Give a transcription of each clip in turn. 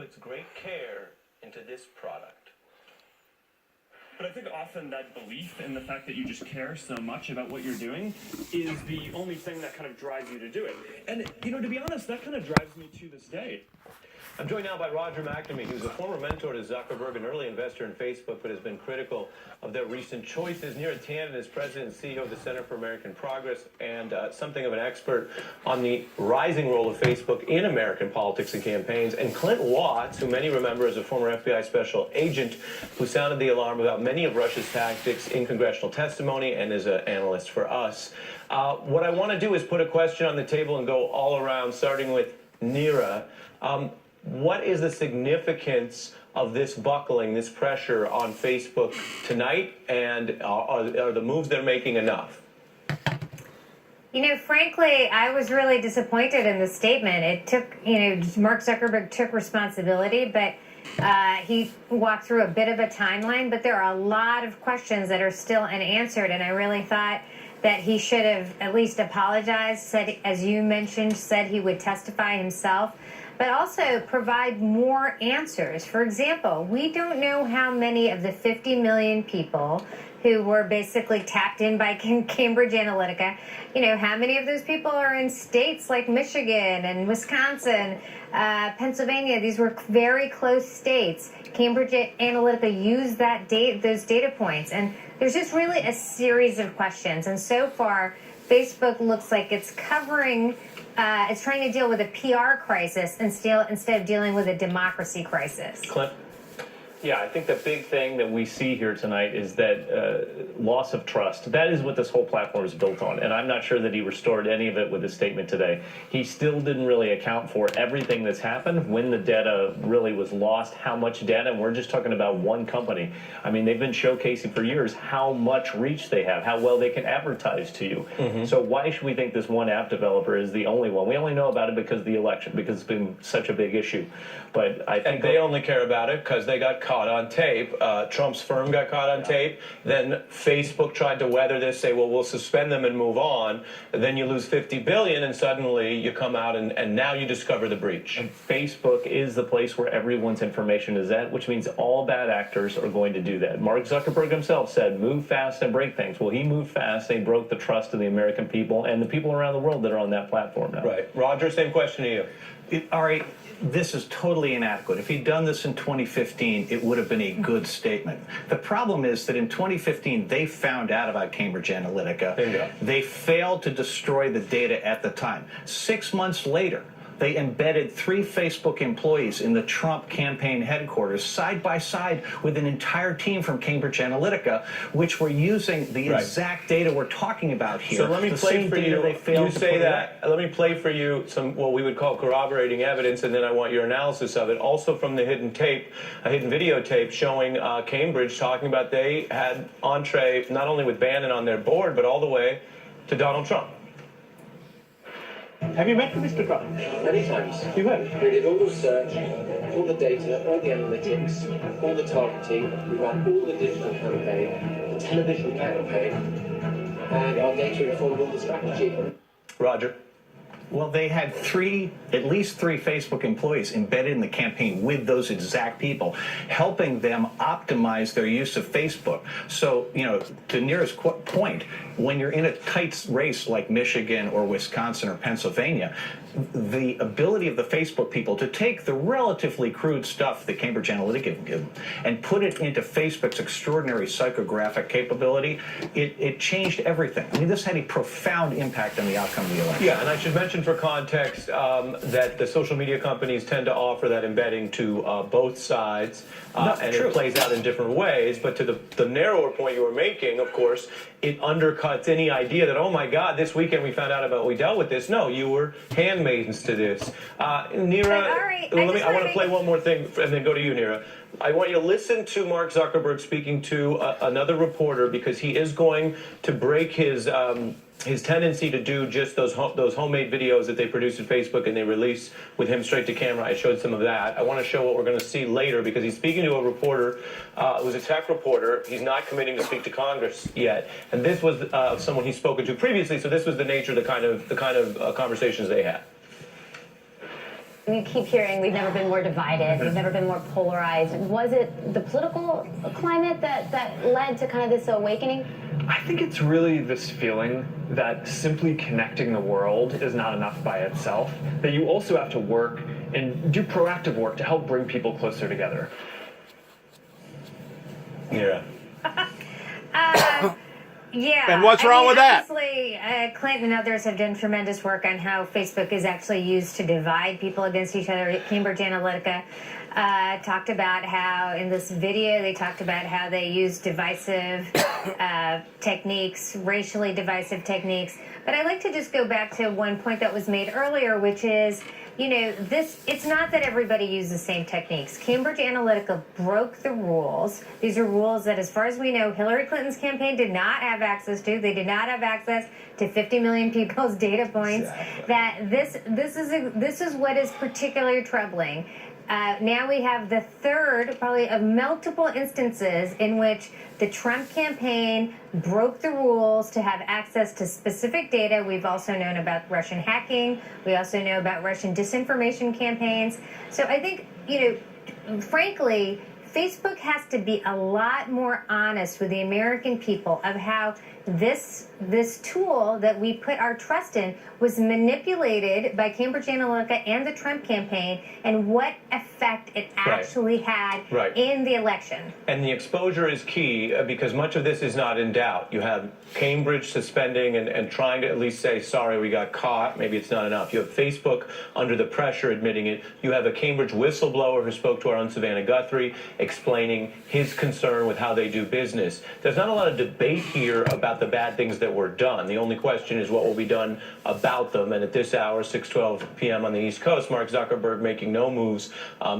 puts great care into this product. But I think often that belief in the fact that you just care so much about what you're doing is the only thing that kind of drives you to do it. And, you know, to be honest, that kind of drives me to this day. I'm joined now by Roger McNamee, who's a former mentor to Zuckerberg, an early investor in Facebook, but has been critical of their recent choices. Neera Tanden is president and CEO of the Center for American Progress and something of an expert on the rising role of Facebook in American politics and campaigns. And Clint Watts, who many remember as a former FBI special agent who sounded the alarm about many of Russia's tactics in congressional testimony and is an analyst for us. What I want to do is put a question on the table and go all around, starting with Neera. What is the significance of this buckling, this pressure on Facebook tonight, and are the moves they're making enough? You know, frankly, I was really disappointed in the statement. It took, Mark Zuckerberg took responsibility, but he walked through a bit of a timeline, but there are a lot of questions that are still unanswered, and I really thought that he should have at least apologized, said, as you mentioned, said he would testify himself, but also provide more answers. For example, we don't know how many of the 50 million people who were basically tapped in by Cambridge Analytica, how many of those people are in states like Michigan and Wisconsin, Pennsylvania. These were very close states. Cambridge Analytica used those data points. And there's just really a series of questions. And so far, Facebook looks like it's covering it's trying to deal with a PR crisis instead of dealing with a democracy crisis. Clint? Yeah, I think the big thing that we see here tonight is that loss of trust. That is what this whole platform is built on, and I'm not sure that he restored any of it with his statement today. He still didn't really account for everything that's happened, when the data really was lost, how much data, and we're just talking about one company. I mean, they've been showcasing for years how much reach they have, how well they can advertise to you. Mm-hmm. So why should we think this one app developer is the only one? We only know about it because of the election, because it's been such a big issue. But I think they only care about it because they got caught on tape. Trump's firm got caught on tape. Then Facebook tried to weather this, say, well, we'll suspend them and move on. And then you lose $50 billion, and suddenly you come out and now you discover the breach. And Facebook is the place where everyone's information is at, which means all bad actors are going to do that. Mark Zuckerberg himself said, move fast and break things. Well, he moved fast. They broke the trust of the American people and the people around the world that are on that platform now. Right. Roger, same question to you. All right. This is totally inadequate. If he'd done this in 2015, it would have been a good statement. The problem is that in 2015, they found out about Cambridge Analytica. Bingo. They failed to destroy the data at the time. 6 months later, they embedded 3 Facebook employees in the Trump campaign headquarters side by side with an entire team from Cambridge Analytica, which were using the exact data we're talking about here. So let me play for you. You say that. Let me play for you some what we would call corroborating evidence, and then I want your analysis of it. Also from the hidden tape, a hidden videotape showing Cambridge talking about they had entree not only with Bannon on their board, but all the way to Donald Trump. Have you met Mr. Trump? Many times. You have? We did all the research, all the data, all the analytics, all the targeting. We ran all the digital campaign, the television campaign, and our data informed all the strategy. Roger. Well, they had at least three Facebook employees embedded in the campaign with those exact people, helping them optimize their use of Facebook. So, to Neera's point, when you're in a tight race like Michigan or Wisconsin or Pennsylvania, the ability of the Facebook people to take the relatively crude stuff that Cambridge Analytica give them and put it into Facebook's extraordinary psychographic capability, it changed everything. I mean, this had a profound impact on the outcome of the election. Yeah, and I should mention for context that the social media companies tend to offer that embedding to both sides, and true. It plays out in different ways. But to the narrower point you were making, of course, it undercuts any idea that, oh my God, this weekend we found out about we dealt with this. No, you were handmaidens to this. Neera, I want to play one more thing and then go to you, Neera. I want you to listen to Mark Zuckerberg speaking to another reporter, because he is going to break his tendency to do just those homemade videos that they produce at Facebook and they release with him straight to camera. I showed some of that. I want to show what we're going to see later, because he's speaking to a reporter who's a tech reporter. He's not committing to speak to Congress yet, and this was someone he's spoken to previously. So this was the nature of the kind of conversations they had. We keep hearing we've never been more divided, we've never been more polarized. Was it the political climate that led to kind of this awakening? I think it's really this feeling that simply connecting the world is not enough by itself, that you also have to work and do proactive work to help bring people closer together. Yeah. Yeah. And what's wrong with that? Obviously, Clinton and others have done tremendous work on how Facebook is actually used to divide people against each other. Cambridge Analytica talked about how, in this video, they talked about how they use divisive techniques, racially divisive techniques. But I'd like to just go back to one point that was made earlier, which is, it's not that everybody used the same techniques. Cambridge Analytica broke the rules. These are rules that, as far as we know, Hillary Clinton's campaign did not have access to. They did not have access to 50 million people's data points. Exactly. That this is what is particularly troubling. Now we have the third, probably of multiple instances in which the Trump campaign broke the rules to have access to specific data. We've also known about Russian hacking. We also know about Russian disinformation campaigns. So I think, frankly, Facebook has to be a lot more honest with the American people of how this tool that we put our trust in was manipulated by Cambridge Analytica and the Trump campaign, and what effect it actually had in the election. And the exposure is key because much of this is not in doubt. You have Cambridge suspending and trying to at least say, sorry, we got caught. Maybe it's not enough. You have Facebook under the pressure admitting it. You have a Cambridge whistleblower who spoke to our own Savannah Guthrie explaining his concern with how they do business. There's not a lot of debate here about the bad things that were done. The only question is what will be done about them. And at this hour, 6:12 p.m. on the East Coast, Mark Zuckerberg making no moves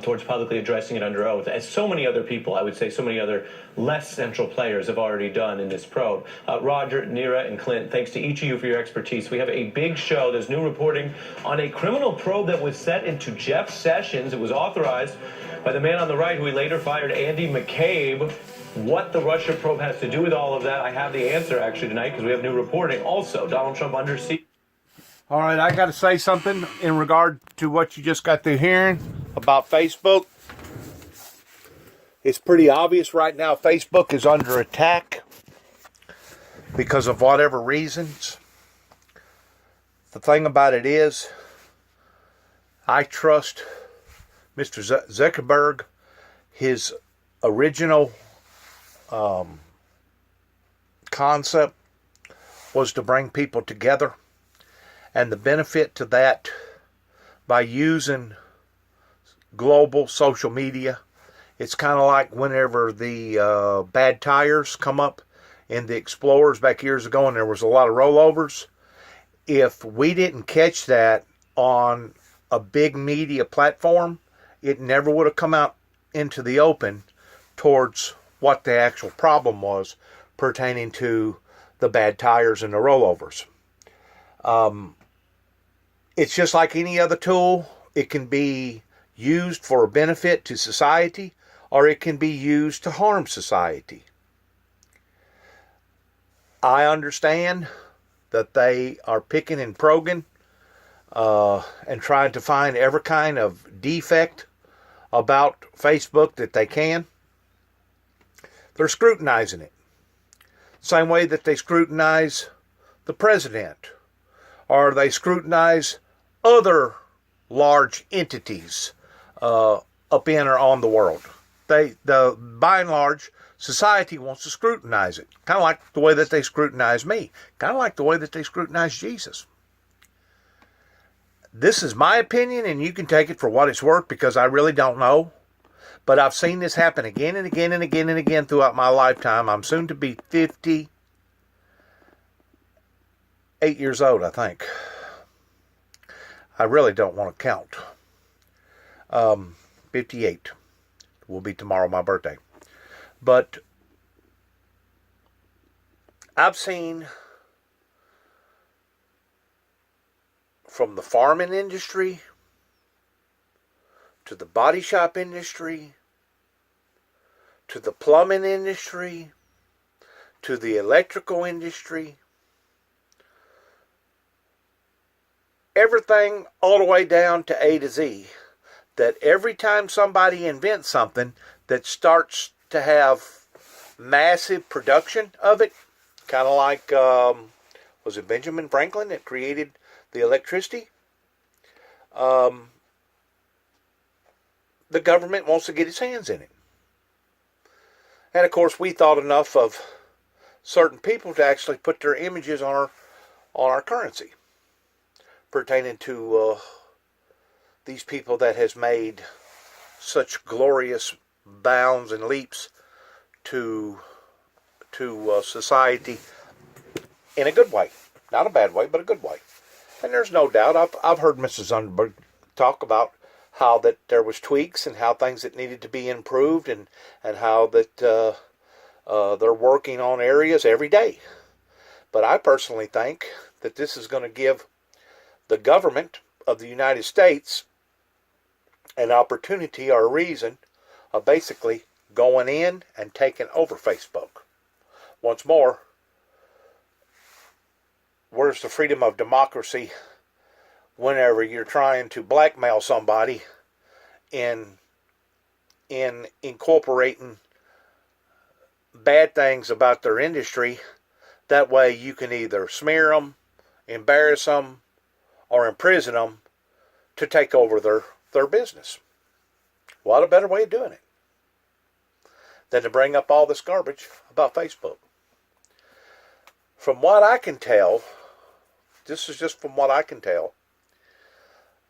towards publicly addressing it under oath, as so many other people, I would say so many other less central players have already done in this probe. Roger, Neera, and Clint, thanks to each of you for your expertise. We have a big show. There's new reporting on a criminal probe that was set into Jeff Sessions. It was authorized by the man on the right who he later fired, Andy McCabe. What the Russia probe has to do with all of that, I have the answer actually tonight because we have new reporting. Also, Donald Trump under siege. All right, I got to say something in regard to what you just got through hearing about Facebook. It's pretty obvious right now Facebook is under attack because of whatever reasons. The thing about it is, I trust Mr. Zuckerberg. His original concept was to bring people together, and the benefit to that by using global social media, it's kind of like whenever the bad tires come up in the Explorers back years ago and there was a lot of rollovers. If we didn't catch that on a big media platform, it never would have come out into the open towards what the actual problem was pertaining to the bad tires and the rollovers. It's just like any other tool. It can be used for a benefit to society, or it can be used to harm society. I understand that they are picking and probing and trying to find every kind of defect about Facebook that they can. They're scrutinizing it. Same way that they scrutinize the president, or they scrutinize other large entities up in or on the world. By and large, society wants to scrutinize it. Kind of like the way that they scrutinize me. Kind of like the way that they scrutinize Jesus. This is my opinion, and you can take it for what it's worth because I really don't know. But I've seen this happen again and again and again and again throughout my lifetime. I'm soon to be 58 years old, I think. I really don't want to count. 58 will be tomorrow, my birthday. But I've seen from the farming industry to the body shop industry to the plumbing industry to the electrical industry, everything all the way down to A to Z, that every time somebody invents something that starts to have massive production of it, kind of like, was it Benjamin Franklin that created the electricity? The government wants to get its hands in it. And of course, we thought enough of certain people to actually put their images on our currency, pertaining to these people that has made such glorious bounds and leaps to society in a good way, not a bad way, but a good way. And there's no doubt, I've heard Mrs. Zuckerberg talk about how that there was tweaks and how things that needed to be improved, and how that they're working on areas every day. But I personally think that this is going to give the government of the United States an opportunity or a reason of basically going in and taking over Facebook. Once more, where's the freedom of democracy whenever you're trying to blackmail somebody in incorporating bad things about their industry? That way you can either smear them, embarrass them, or imprison them to take over their business. What a better way of doing it than to bring up all this garbage about Facebook. From what I can tell, this is just from what I can tell,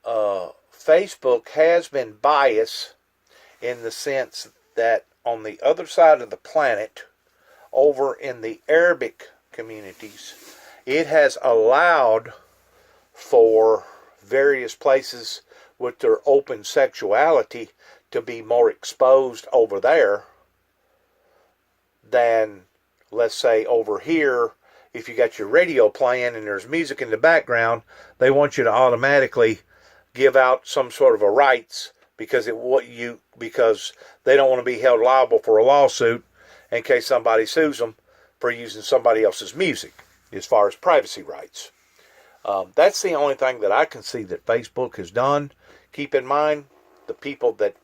Facebook has been biased in the sense that on the other side of the planet, over in the Arabic communities, it has allowed for various places with their open sexuality to be more exposed over there than, let's say, over here. If you got your radio playing and there's music in the background, they want you to automatically give out some sort of a rights because they don't want to be held liable for a lawsuit in case somebody sues them for using somebody else's music as far as privacy rights. That's the only thing that I can see that Facebook has done. Keep in mind, the people that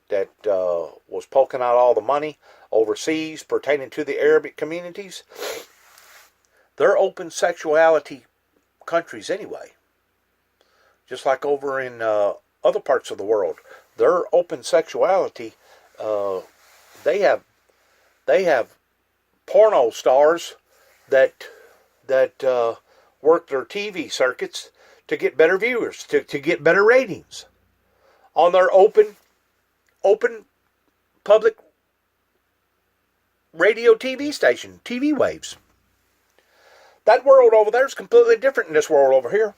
was poking out all the money overseas pertaining to the Arabic communities, they're open sexuality countries anyway. Just like over in other parts of the world, their open sexuality, they have porno stars that work their TV circuits to get better viewers, to get better ratings on their open public radio TV station, TV waves. That world over there is completely different than this world over here.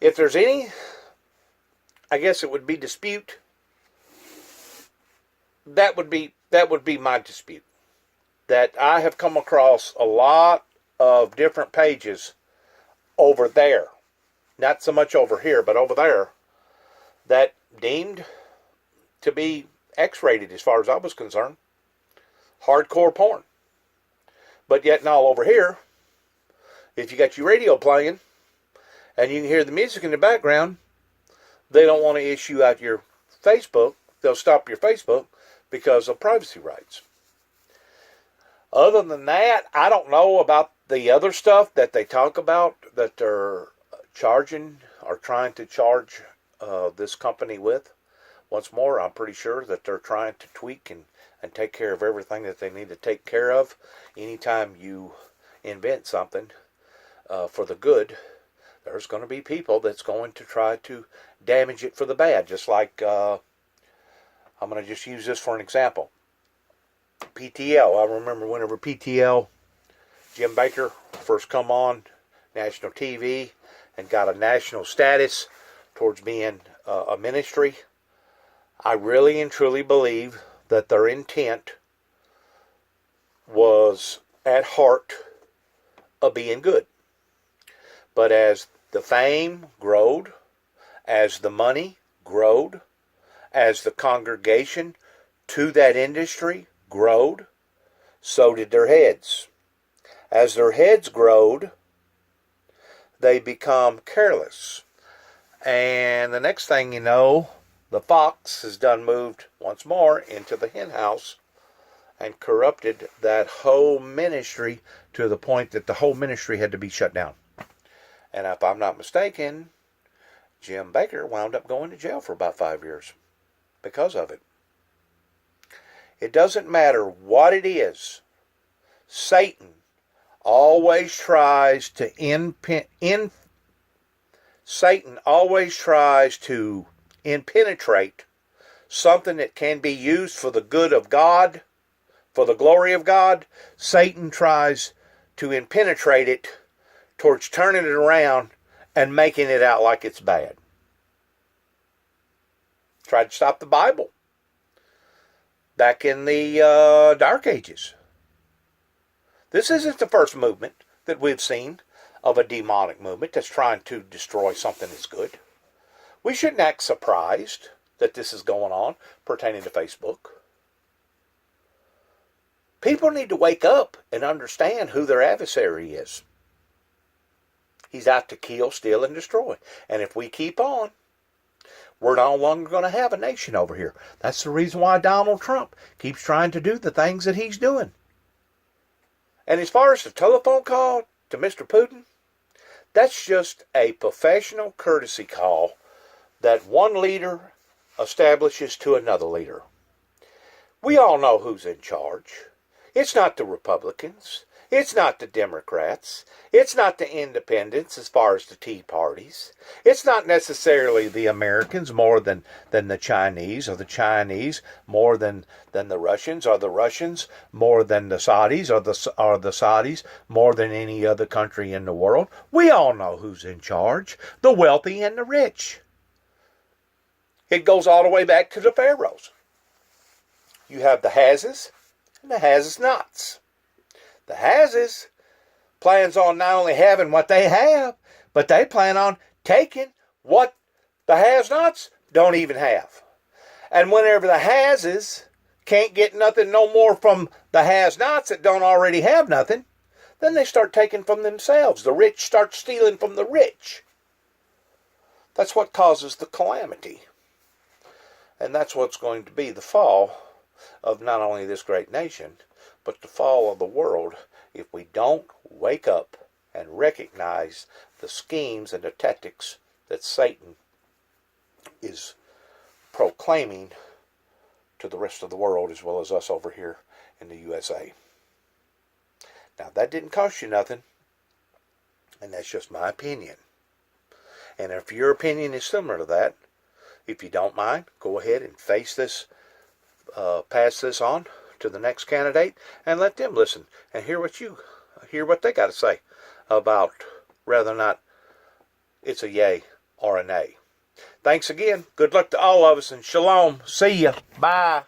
If there's any, I guess it would be dispute. That would be my dispute. That I have come across a lot of different pages over there, not so much over here, but over there, that deemed to be X-rated as far as I was concerned. Hardcore porn. But yet now over here, if you got your radio playing and you can hear the music in the background, they don't want to issue out your Facebook. They'll stop your Facebook because of privacy rights. Other than that, I don't know about the other stuff that they talk about that they're charging or trying to charge this company with. Once more, I'm pretty sure that they're trying to tweak and take care of everything that they need to take care of. Anytime you invent something for the good, there's going to be people that's going to try to damage it for the bad. Just like, I'm going to just use this for an example. PTL. I remember whenever PTL, Jim Baker, first come on national TV and got a national status towards being a ministry. I really and truly believe that their intent was at heart of being good. But as the fame growed, as the money growed, as the congregation to that industry growed, so did their heads. As their heads growed, they become careless. And the next thing you know, the fox has done moved once more into the hen house and corrupted that whole ministry to the point that the whole ministry had to be shut down. And if I'm not mistaken, Jim Baker wound up going to jail for about 5 years because of it. It doesn't matter what it is. Satan always tries to impenetrate something that can be used for the good of God, for the glory of God. Satan tries to impenetrate it towards turning it around and making it out like it's bad. Tried to stop the Bible back in the Dark Ages. This isn't the first movement that we've seen of a demonic movement that's trying to destroy something that's good. We shouldn't act surprised that this is going on pertaining to Facebook. People need to wake up and understand who their adversary is. He's out to kill, steal, and destroy. And if we keep on, we're no longer going to have a nation over here. That's the reason why Donald Trump keeps trying to do the things that he's doing. And as far as the telephone call to Mr. Putin, that's just a professional courtesy call that one leader establishes to another leader. We all know who's in charge. It's not the Republicans. It's not the Democrats. It's not the independents as far as the Tea Parties. It's not necessarily the Americans more than the Chinese, or the Chinese more than the Russians, or the Russians more than the Saudis, or the Saudis more than any other country in the world. We all know who's in charge, the wealthy and the rich. It goes all the way back to the pharaohs. You have the Hazes and the Has-nots. The Hazes plans on not only having what they have, but they plan on taking what the Has-nots don't even have. And whenever the Hazes can't get nothing no more from the Has-nots that don't already have nothing, then they start taking from themselves. The rich start stealing from the rich. That's what causes the calamity. And that's what's going to be the fall of not only this great nation, but the fall of the world if we don't wake up and recognize the schemes and the tactics that Satan is proclaiming to the rest of the world as well as us over here in the USA. Now, that didn't cost you nothing, and that's just my opinion. And if your opinion is similar to that, if you don't mind, go ahead and pass this on to the next candidate and let them listen and hear what they got to say about whether or not it's a yay or a nay. Thanks again. Good luck to all of us, and shalom. See ya. Bye.